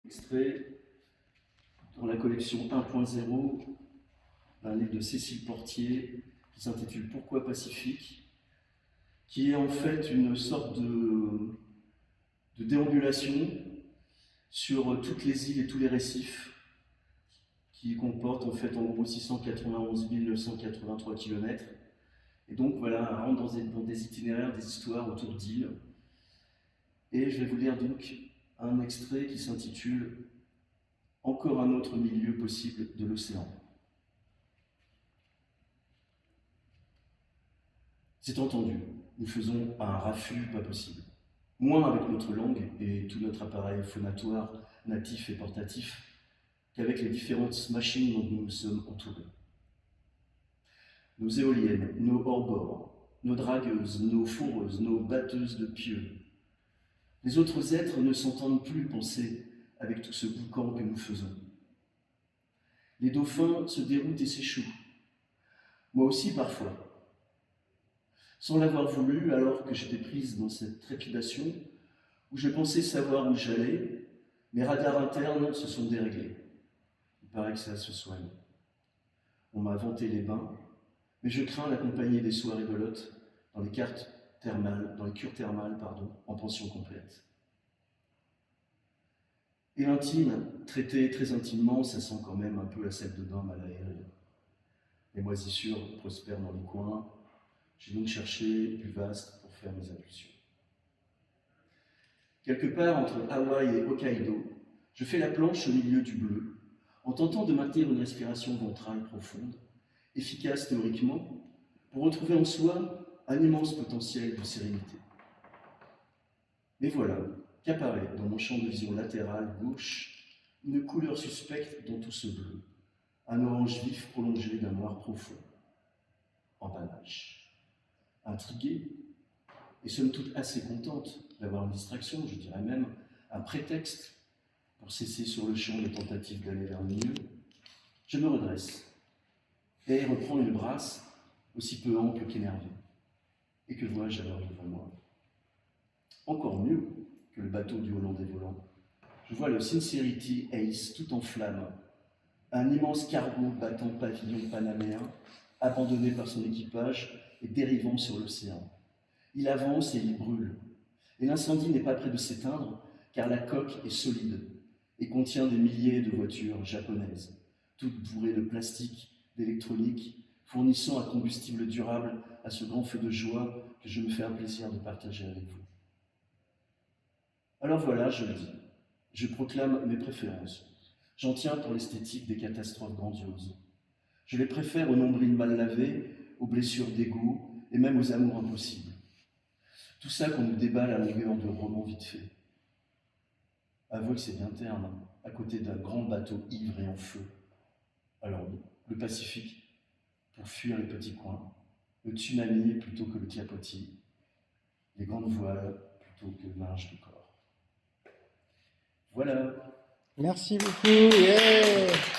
Extrait dans la collection 1.0 d'un livre de Cécile Portier qui s'intitule Pourquoi Pacifique, qui est en fait une sorte de déambulation sur toutes les îles et tous les récifs, qui comportent en fait en gros 691 983 km. Et donc voilà, on rentre dans des itinéraires, des histoires autour d'îles. Et je vais vous lire donc un extrait qui s'intitule « Encore un autre milieu possible de l'océan ». C'est entendu, nous faisons un raffut pas possible. Moins avec notre langue et tout notre appareil phonatoire, natif et portatif, qu'avec les différentes machines dont nous nous sommes entourés. Nos éoliennes, nos hors-bords, nos dragueuses, nos fourreuses, nos batteuses de pieux. Les autres êtres ne s'entendent plus penser avec tout ce boucan que nous faisons. Les dauphins se déroutent et s'échouent. Moi aussi parfois. Sans l'avoir voulu, alors que j'étais prise dans cette trépidation, où je pensais savoir où j'allais, mes radars internes se sont déréglés. Il paraît que ça se soigne. On m'a vanté les bains, mais je crains la compagnie des soirées rigolotes dans les cures thermales, en pension complète. Et l'intime, traité très intimement, ça sent quand même un peu la salle de bain mal aérée. Les moisissures prospèrent dans les coins. J'ai donc cherché plus vaste pour faire mes impulsions. Quelque part entre Hawaï et Hokkaido, je fais la planche au milieu du bleu, en tentant de maintenir une respiration ventrale profonde, efficace théoriquement, pour retrouver en soi un immense potentiel de sérénité. Mais voilà qu'apparaît dans mon champ de vision latéral gauche une couleur suspecte dans tout ce bleu, un orange vif prolongé d'un noir profond, en panache. Intriguée, et somme toute assez contente d'avoir une distraction, je dirais même un prétexte pour cesser sur le champ les tentatives d'aller vers le mieux, je me redresse et reprends une brasse aussi peu ample qu'énervée. Et que vois-je alors devant moi? Encore mieux que le bateau du Hollandais volant, je vois le Sincerity Ace tout en flammes, un immense cargo battant pavillon panaméen, abandonné par son équipage et dérivant sur l'océan. Il avance et il brûle. Et l'incendie n'est pas près de s'éteindre, car la coque est solide et contient des milliers de voitures japonaises, toutes bourrées de plastique, d'électronique, fournissant un combustible durable à ce grand feu de joie que je me fais un plaisir de partager avec vous. Alors voilà, je le dis, je proclame mes préférences. J'en tiens pour l'esthétique des catastrophes grandioses. Je les préfère aux nombrils mal lavés, aux blessures d'égo et même aux amours impossibles. Tout ça qu'on nous déballe à longueur de romans vite fait. Avouez que c'est bien terne, à côté d'un grand bateau ivre et en feu. Alors oui, le Pacifique, pour fuir les petits coins, le tsunami plutôt que le clapotis, les grandes voiles plutôt que le marge du corps. Voilà. Merci beaucoup. Yeah.